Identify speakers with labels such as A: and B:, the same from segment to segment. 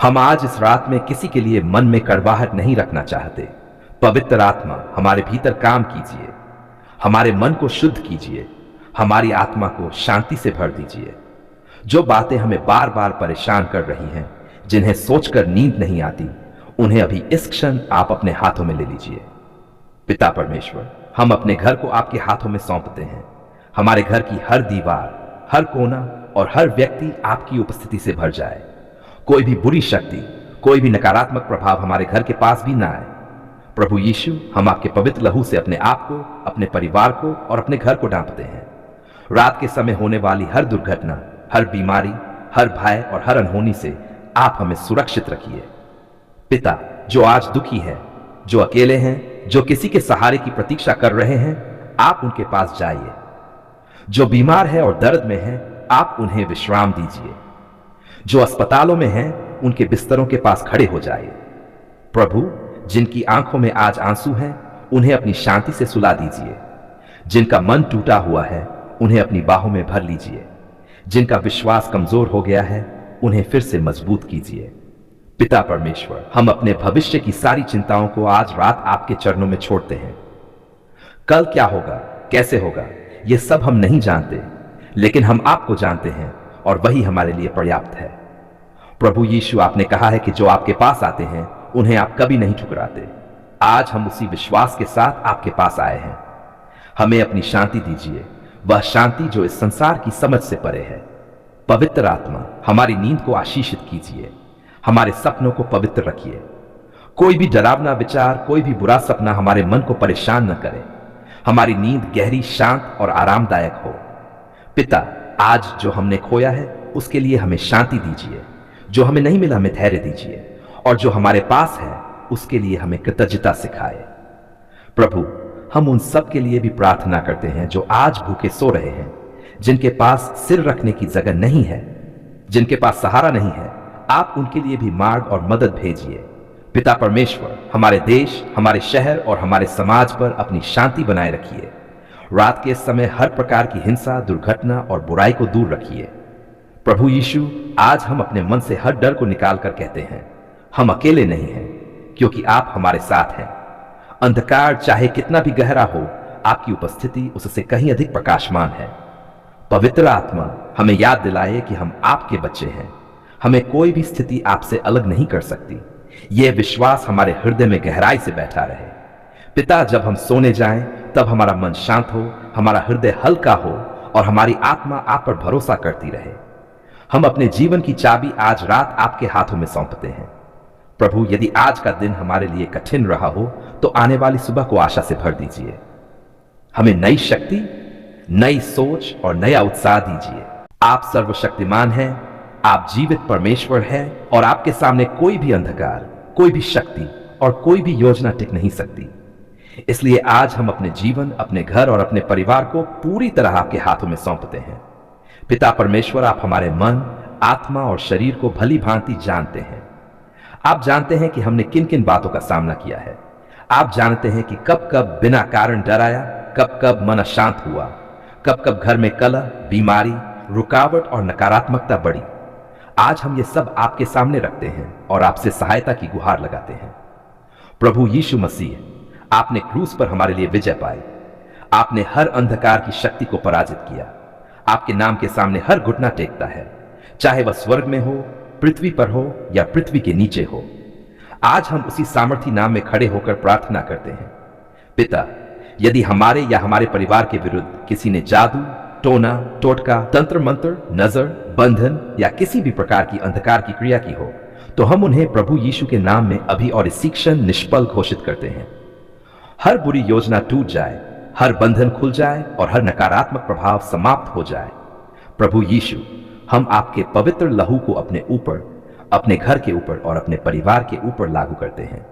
A: हम आज इस रात में किसी के लिए मन में कड़वाहट नहीं रखना चाहते। पवित्र आत्मा हमारे भीतर काम कीजिए, हमारे मन को शुद्ध कीजिए, हमारी आत्मा को शांति से भर दीजिए। जो बातें हमें बार बार परेशान कर रही हैं, जिन्हें सोचकर नींद नहीं आती, उन्हें अभी इस क्षण आप अपने हाथों में ले लीजिए। पिता परमेश्वर, हम अपने घर को आपके हाथों में सौंपते हैं। हमारे घर की हर दीवार, हर कोना और हर व्यक्ति आपकी उपस्थिति से भर जाए। कोई भी बुरी शक्ति, कोई भी नकारात्मक प्रभाव हमारे घर के पास भी ना आए। प्रभु यीशु, हम आपके पवित्र लहू से अपने आप को, अपने परिवार को और अपने घर को ढांपते हैं। रात के समय होने वाली हर दुर्घटना, हर बीमारी, हर भय और हर अनहोनी से आप हमें सुरक्षित रखिए। पिता, जो आज दुखी है, जो अकेले हैं, जो किसी के सहारे की प्रतीक्षा कर रहे हैं, आप उनके पास जाइए। जो बीमार है और दर्द में है, आप उन्हें विश्राम दीजिए। जो अस्पतालों में हैं, उनके बिस्तरों के पास खड़े हो जाइए। प्रभु, जिनकी आंखों में आज आंसू हैं, उन्हें अपनी शांति से सुला दीजिए। जिनका मन टूटा हुआ है, उन्हें अपनी बाहों में भर लीजिए। जिनका विश्वास कमजोर हो गया है, उन्हें फिर से मजबूत कीजिए। पिता परमेश्वर, हम अपने भविष्य की सारी चिंताओं को आज रात आपके चरणों में छोड़ते हैं। कल क्या होगा, कैसे होगा, ये सब हम नहीं जानते, लेकिन हम आपको जानते हैं और वही हमारे लिए पर्याप्त है। प्रभु यीशु, आपने कहा है कि जो आपके पास आते हैं, उन्हें आप कभी नहीं ठुकराते। आज हम उसी विश्वास के साथ आपके पास आए हैं। हमें अपनी शांति दीजिए, वह शांति जो इस संसार की समझ से परे है। पवित्र आत्मा, हमारी नींद को आशीषित कीजिए, हमारे सपनों को पवित्र रखिए। कोई भी डरावना विचार, कोई भी बुरा सपना हमारे मन को परेशान न करे। हमारी नींद गहरी, शांत और आरामदायक हो। पिता, आज जो हमने खोया है, उसके लिए हमें शांति दीजिए। जो हमें नहीं मिला, हमें धैर्य दीजिए, और जो हमारे पास है, उसके लिए हमें कृतज्ञता सिखाए। प्रभु, हम उन सब के लिए भी प्रार्थना करते हैं जो आज भूखे सो रहे हैं, जिनके पास सिर रखने की जगह नहीं है, जिनके पास सहारा नहीं है। आप उनके लिए भी मार्ग और मदद भेजिए। पिता परमेश्वर, हमारे देश, हमारे शहर और हमारे समाज पर अपनी शांति बनाए रखिए। रात के समय हर प्रकार की हिंसा, दुर्घटना और बुराई को दूर रखिए। प्रभु यीशु, आज हम अपने मन से हर डर को निकालकर कहते हैं, हम अकेले नहीं हैं, क्योंकि आप हमारे साथ हैं। अंधकार चाहे कितना भी गहरा हो, आपकी उपस्थिति उससे कहीं अधिक प्रकाशमान है। पवित्र आत्मा, हमें याद दिलाए कि हम आपके बच्चे हैं। हमें कोई भी स्थिति आपसे अलग नहीं कर सकती। यह विश्वास हमारे हृदय में गहराई से बैठा रहे। पिता, जब हम सोने जाएं, तब हमारा मन शांत हो, हमारा हृदय हल्का हो और हमारी आत्मा आप पर भरोसा करती रहे। हम अपने जीवन की चाबी आज रात आपके हाथों में सौंपते हैं। प्रभु, यदि आज का दिन हमारे लिए कठिन रहा हो, तो आने वाली सुबह को आशा से भर दीजिए। हमें नई शक्ति, नई सोच और नया उत्साह दीजिए। आप सर्वशक्तिमान हैं, आप जीवित परमेश्वर हैं और आपके सामने कोई भी अंधकार, कोई भी शक्ति और कोई भी योजना टिक नहीं सकती। इसलिए आज हम अपने जीवन, अपने घर और अपने परिवार को पूरी तरह आपके हाथों में सौंपते हैं। पिता परमेश्वर, आप हमारे मन, आत्मा और शरीर को भली भांति जानते हैं। आप जानते हैं कि हमने किन किन बातों का सामना किया है। आप जानते हैं कि कब कब बिना कारण डर आया, कब कब मन अशांत हुआ, कब कब घर में कलह, बीमारी, रुकावट और नकारात्मकता बढ़ी। आज हम ये सब आपके सामने रखते हैं और आपसे सहायता की गुहार लगाते हैं। प्रभु यीशु मसीह, आपने क्रूस पर हमारे लिए विजय पाई। आपने हर अंधकार की शक्ति को पराजित किया। आपके नाम के सामने हर घुटना टेकता है, चाहे वह स्वर्ग में हो, पृथ्वी पर हो या पृथ्वी के नीचे हो। आज हम उसी सामर्थी नाम में खड़े होकर प्रार्थना करते हैं। पिता, यदि हमारे या हमारे परिवार के विरुद्ध किसी ने जादू, टोना, टोटका, तंत्र मंत्र, नजर, बंधन या किसी भी प्रकार की अंधकार की क्रिया की हो, तो हम उन्हें प्रभु यीशु के नाम में अभी और इसी क्षण निष्फल घोषित करते हैं। हर बुरी योजना टूट जाए, हर बंधन खुल जाए और हर नकारात्मक प्रभाव समाप्त हो जाए। प्रभु यीशु, हम आपके पवित्र लहू को अपने ऊपर, अपने घर के ऊपर और अपने परिवार के ऊपर लागू करते हैं।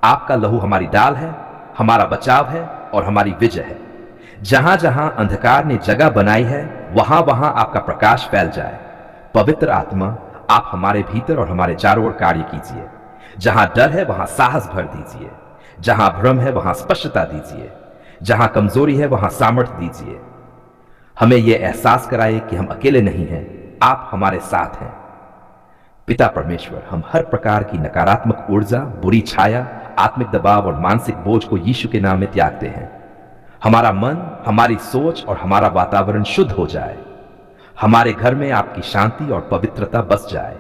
A: आपका लहू हमारी डाल है, हमारा बचाव है और हमारी विजय है। जहां जहां अंधकार ने जगह बनाई है, वहां वहां आपका प्रकाश फैल जाए। पवित्र आत्मा, आप हमारे भीतर और हमारे चारों ओर कार्य कीजिए। जहां डर है, वहां साहस भर दीजिए। जहां भ्रम है, वहां स्पष्टता दीजिए। जहां कमजोरी है, वहां सामर्थ्य दीजिए। हमें यह एहसास कराए कि हम अकेले नहीं हैं, आप हमारे साथ हैं। पिता परमेश्वर, हम हर प्रकार की नकारात्मक ऊर्जा, बुरी छाया, आत्मिक दबाव और मानसिक बोझ को यीशु के नाम में त्यागते हैं। हमारा मन, हमारी सोच और हमारा वातावरण शुद्ध हो जाए। हमारे घर में आपकी शांति और पवित्रता बस जाए।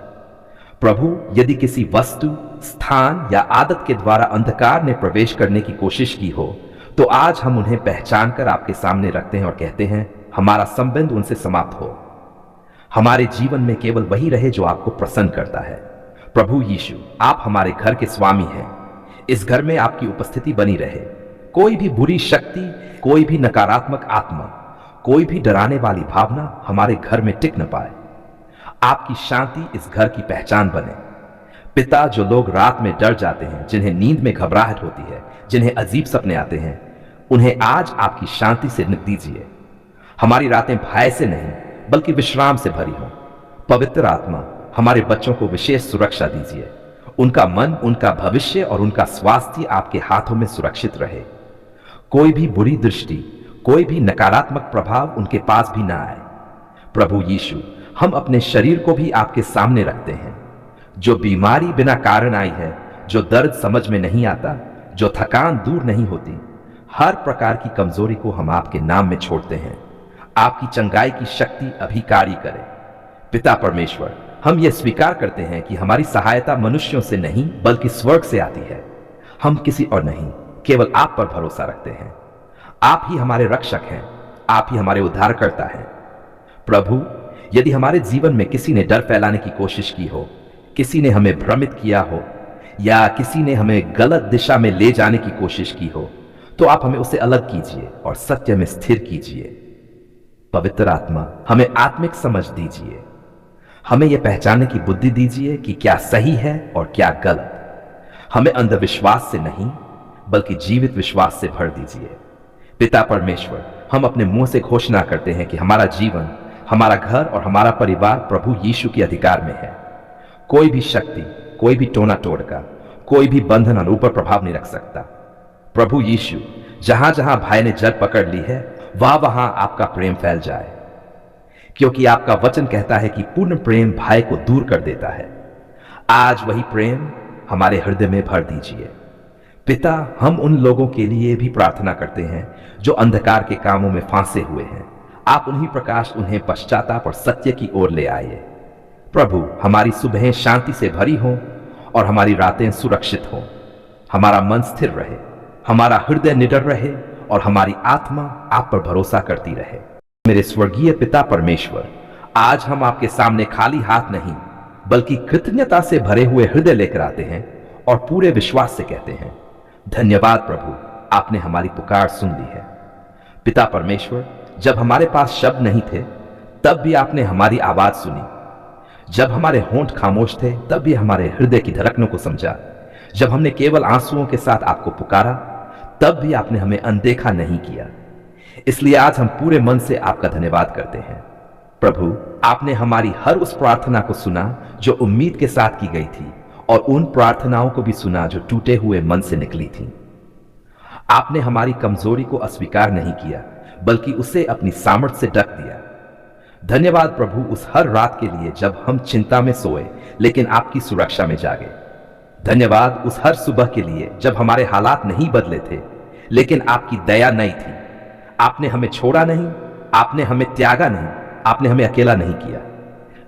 A: प्रभु, यदि किसी वस्तु, स्थान या आदत के द्वारा अंधकार ने प्रवेश करने की कोशिश की हो, तो आज हम उन्हें पहचान कर आपके सामने रखते हैं और कहते हैं, हमारा संबंध उनसे समाप्त हो। हमारे जीवन में केवल वही रहे जो आपको प्रसन्न करता है। प्रभु यीशु, आप हमारे घर के स्वामी हैं। इस घर में आपकी उपस्थिति बनी रहे। कोई भी बुरी शक्ति, कोई भी नकारात्मक आत्मा, कोई भी डराने वाली भावना हमारे घर में टिक न पाए। आपकी शांति इस घर की पहचान बने। पिता, जो लोग रात में डर जाते हैं, जिन्हें नींद में घबराहट होती है, जिन्हें अजीब सपने आते हैं, उन्हें आज आपकी शांति से निक दीजिए। हमारी रातें भय से नहीं बल्कि विश्राम से भरी हों। पवित्र आत्मा, हमारे बच्चों को विशेष सुरक्षा दीजिए। उनका मन, उनका भविष्य और उनका स्वास्थ्य आपके हाथों में सुरक्षित रहे। कोई भी बुरी दृष्टि, कोई भी नकारात्मक प्रभाव उनके पास भी ना आए। प्रभु यीशु, हम अपने शरीर को भी आपके सामने रखते हैं। जो बीमारी बिना कारण आई है, जो दर्द समझ में नहीं आता, जो थकान दूर नहीं होती, हर प्रकार की कमजोरी को हम आपके नाम में छोड़ते हैं। आपकी चंगाई की शक्ति अभी कार्य करे। पिता परमेश्वर, हम ये स्वीकार करते हैं कि हमारी सहायता मनुष्यों से नहीं बल्कि स्वर्ग से आती है। हम किसी और नहीं, केवल आप पर भरोसा रखते हैं। आप ही हमारे रक्षक हैं, आप ही हमारे उद्धारकर्ता हैं। प्रभु, यदि हमारे जीवन में किसी ने डर फैलाने की कोशिश की हो, किसी ने हमें भ्रमित किया हो या किसी ने हमें गलत दिशा में ले जाने की कोशिश की हो, तो आप हमें उससे अलग कीजिए और सत्य में स्थिर कीजिए। पवित्र आत्मा, हमें आत्मिक समझ दीजिए। हमें यह पहचानने की बुद्धि दीजिए कि क्या सही है और क्या गलत। हमें अंधविश्वास से नहीं बल्कि जीवित विश्वास से भर दीजिए। पिता परमेश्वर, हम अपने मुंह से घोषणा करते हैं कि हमारा जीवन, हमारा घर और हमारा परिवार प्रभु यीशु के अधिकार में है। कोई भी शक्ति, कोई भी टोना टोटका, कोई भी बंधन हम ऊपर प्रभाव नहीं रख सकता। प्रभु यीशु, जहां जहां भय ने जड़ पकड़ ली है, वहां आपका प्रेम फैल जाए, क्योंकि आपका वचन कहता है कि पूर्ण प्रेम भय को दूर कर देता है। आज वही प्रेम हमारे हृदय में भर दीजिए। पिता, हम उन लोगों के लिए भी प्रार्थना करते हैं जो अंधकार के कामों में फांसे हुए हैं। आप उन्हीं प्रकाश उन्हें पश्चाताप और सत्य की ओर ले आइए। प्रभु, हमारी सुबहें शांति से भरी हों और हमारी रातें सुरक्षित हों। हमारा मन स्थिर रहे, हमारा हृदय निडर रहे और हमारी आत्मा आप पर भरोसा करती रहे। मेरे स्वर्गीय पिता परमेश्वर, आज हम आपके सामने खाली हाथ नहीं बल्कि कृतज्ञता से भरे हुए हृदय लेकर आते हैं और पूरे विश्वास से कहते हैं, धन्यवाद प्रभु, आपने हमारी पुकार सुन ली है। पिता परमेश्वर, जब हमारे पास शब्द नहीं थे तब भी आपने हमारी आवाज सुनी। जब हमारे होंठ खामोश थे तब भी हमारे हृदय की धड़कनों को समझा। जब हमने केवल आंसुओं के साथ आपको पुकारा तब भी आपने हमें अनदेखा नहीं किया। इसलिए आज हम पूरे मन से आपका धन्यवाद करते हैं। प्रभु, आपने हमारी हर उस प्रार्थना को सुना जो उम्मीद के साथ की गई थी और उन प्रार्थनाओं को भी सुना जो टूटे हुए मन से निकली थी। आपने हमारी कमजोरी को अस्वीकार नहीं किया बल्कि उसे अपनी सामर्थ्य से ढक दिया। धन्यवाद प्रभु उस हर रात के लिए जब हम चिंता में सोए लेकिन आपकी सुरक्षा में जागे। धन्यवाद उस हर सुबह के लिए जब हमारे हालात नहीं बदले थे लेकिन आपकी दया नहीं थी। आपने हमें छोड़ा नहीं, आपने हमें त्यागा नहीं, आपने हमें अकेला नहीं किया।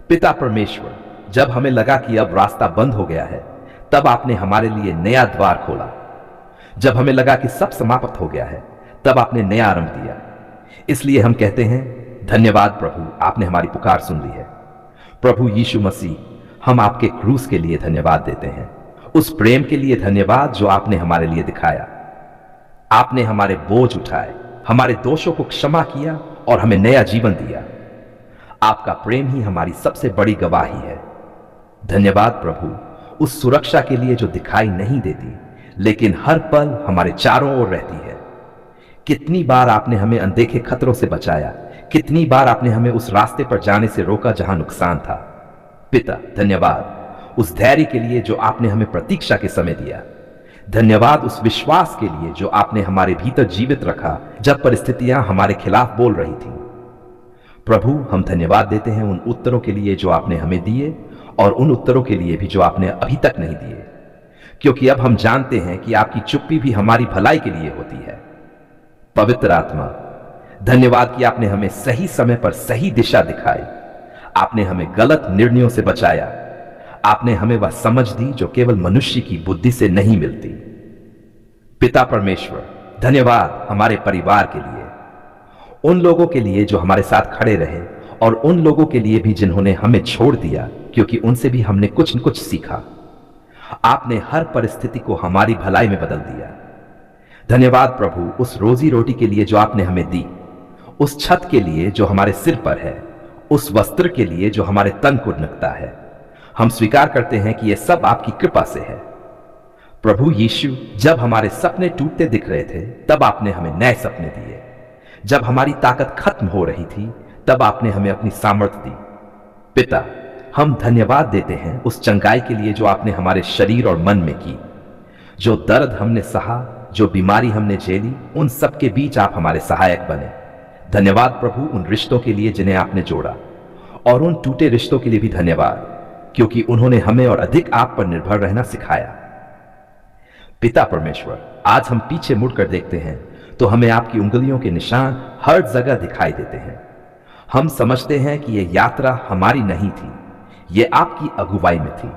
A: पिता परमेश्वर, जब हमें लगा कि अब रास्ता बंद हो गया है तब आपने हमारे लिए नया द्वार खोला। जब हमें लगा कि सब समाप्त हो गया है तब आपने नया आरंभ दिया। इसलिए हम कहते हैं, धन्यवाद प्रभु, आपने हमारी पुकार सुन ली है। प्रभु यीशु मसीह, हम आपके क्रूस के लिए धन्यवाद देते हैं, उस प्रेम के लिए धन्यवाद जो आपने हमारे लिए दिखाया। आपने हमारे बोझ उठाए, हमारे दोषों को क्षमा किया और हमें नया जीवन दिया। आपका प्रेम ही हमारी सबसे बड़ी गवाही है। धन्यवाद प्रभु उस सुरक्षा के लिए जो दिखाई नहीं देती लेकिन हर पल हमारे चारों ओर रहती है। कितनी बार आपने हमें अनदेखे खतरों से बचाया, कितनी बार आपने हमें उस रास्ते पर जाने से रोका जहां नुकसान था। पिता, धन्यवाद उस धैर्य के लिए जो आपने हमें प्रतीक्षा के समय दिया। धन्यवाद उस विश्वास के लिए जो आपने हमारे भीतर जीवित रखा जब परिस्थितियां हमारे खिलाफ बोल रही थी। प्रभु, हम धन्यवाद देते हैं उन उत्तरों के लिए जो आपने हमें दिए और उन उत्तरों के लिए भी जो आपने अभी तक नहीं दिए, क्योंकि अब हम जानते हैं कि आपकी चुप्पी भी हमारी भलाई के लिए होती है। पवित्र आत्मा, धन्यवाद कि आपने हमें सही समय पर सही दिशा दिखाई। आपने हमें गलत निर्णयों से बचाया। आपने हमें वह समझ दी जो केवल मनुष्य की बुद्धि से नहीं मिलती। पिता परमेश्वर, धन्यवाद हमारे परिवार के लिए, उन लोगों के लिए जो हमारे साथ खड़े रहे और उन लोगों के लिए भी जिन्होंने हमें छोड़ दिया, क्योंकि उनसे भी हमने कुछ न कुछ सीखा। आपने हर परिस्थिति को हमारी भलाई में बदल दिया। धन्यवाद प्रभु उस रोजी रोटी के लिए जो आपने हमें दी, उस छत के लिए जो हमारे सिर पर है, उस वस्त्र के लिए जो हमारे तन को ढकता है। हम स्वीकार करते हैं कि यह सब आपकी कृपा से है। प्रभु यीशु, जब हमारे सपने टूटते दिख रहे थे तब आपने हमें नए सपने दिए। जब हमारी ताकत खत्म हो रही थी तब आपने हमें अपनी सामर्थ्य दी। पिता, हम धन्यवाद देते हैं उस चंगाई के लिए जो आपने हमारे शरीर और मन में की। जो दर्द हमने सहा, जो बीमारी हमने झेली, उन सब के बीच आप हमारे सहायक बने। धन्यवाद प्रभु उन रिश्तों के लिए जिन्हें आपने जोड़ा, और उन टूटे रिश्तों के लिए भी धन्यवाद, क्योंकि उन्होंने हमें और अधिक आप पर निर्भर रहना सिखाया। पिता परमेश्वर, आज हम पीछे मुड़कर देखते हैं तो हमें आपकी उंगलियों के निशान हर जगह दिखाई देते हैं। हम समझते हैं कि यह यात्रा हमारी नहीं थी, यह आपकी अगुवाई में थी।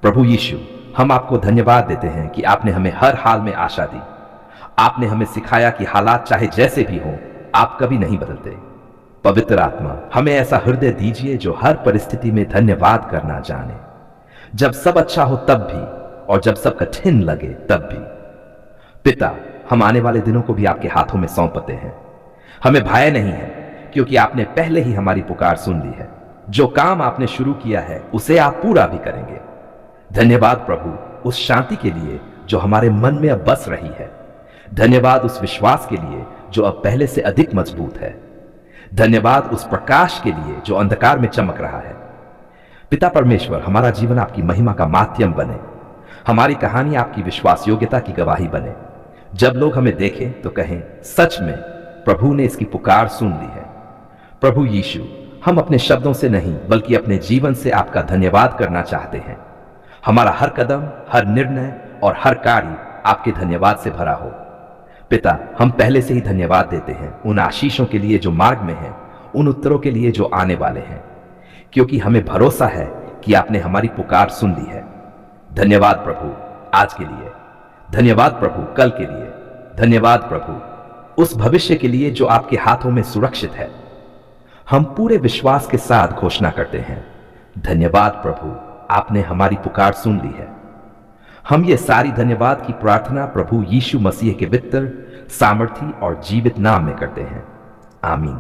A: प्रभु यीशु, हम आपको धन्यवाद देते हैं कि आपने हमें हर हाल में आशा दी। आपने हमें सिखाया कि हालात चाहे जैसे भी हों, आप कभी नहीं बदलते। पवित्र आत्मा, हमें ऐसा हृदय दीजिए जो हर परिस्थिति में धन्यवाद करना जाने, जब सब अच्छा हो तब भी और जब सब कठिन लगे तब भी। पिता, हम आने वाले दिनों को भी आपके हाथों में सौंपते हैं। हमें भय नहीं है, क्योंकि आपने पहले ही हमारी पुकार सुन ली है। जो काम आपने शुरू किया है उसे आप पूरा भी करेंगे। धन्यवाद प्रभु उस शांति के लिए जो हमारे मन में अब बस रही है। धन्यवाद उस विश्वास के लिए जो अब पहले से अधिक मजबूत है। धन्यवाद उस प्रकाश के लिए जो अंधकार में चमक रहा है। पिता परमेश्वर, हमारा जीवन आपकी महिमा का माध्यम बने। हमारी कहानी आपकी विश्वास योग्यता की गवाही बने। जब लोग हमें देखें तो कहें, सच में प्रभु ने इसकी पुकार सुन ली है। प्रभु यीशु, हम अपने शब्दों से नहीं बल्कि अपने जीवन से आपका धन्यवाद करना चाहते हैं। हमारा हर कदम, हर निर्णय और हर कार्य आपके धन्यवाद से भरा हो। पिता, हम पहले से ही धन्यवाद देते हैं उन आशीषों के लिए जो मार्ग में हैं, उन उत्तरों के लिए जो आने वाले हैं, क्योंकि हमें भरोसा है कि आपने हमारी पुकार सुन ली है। धन्यवाद प्रभु आज के लिए, धन्यवाद प्रभु कल के लिए, धन्यवाद प्रभु उस भविष्य के लिए जो आपके हाथों में सुरक्षित है। हम पूरे विश्वास के साथ घोषणा करते हैं, धन्यवाद प्रभु, आपने हमारी पुकार सुन ली है। हम ये सारी धन्यवाद की प्रार्थना प्रभु यीशु मसीह के पवित्र, सामर्थी और जीवित नाम में करते हैं। आमीन।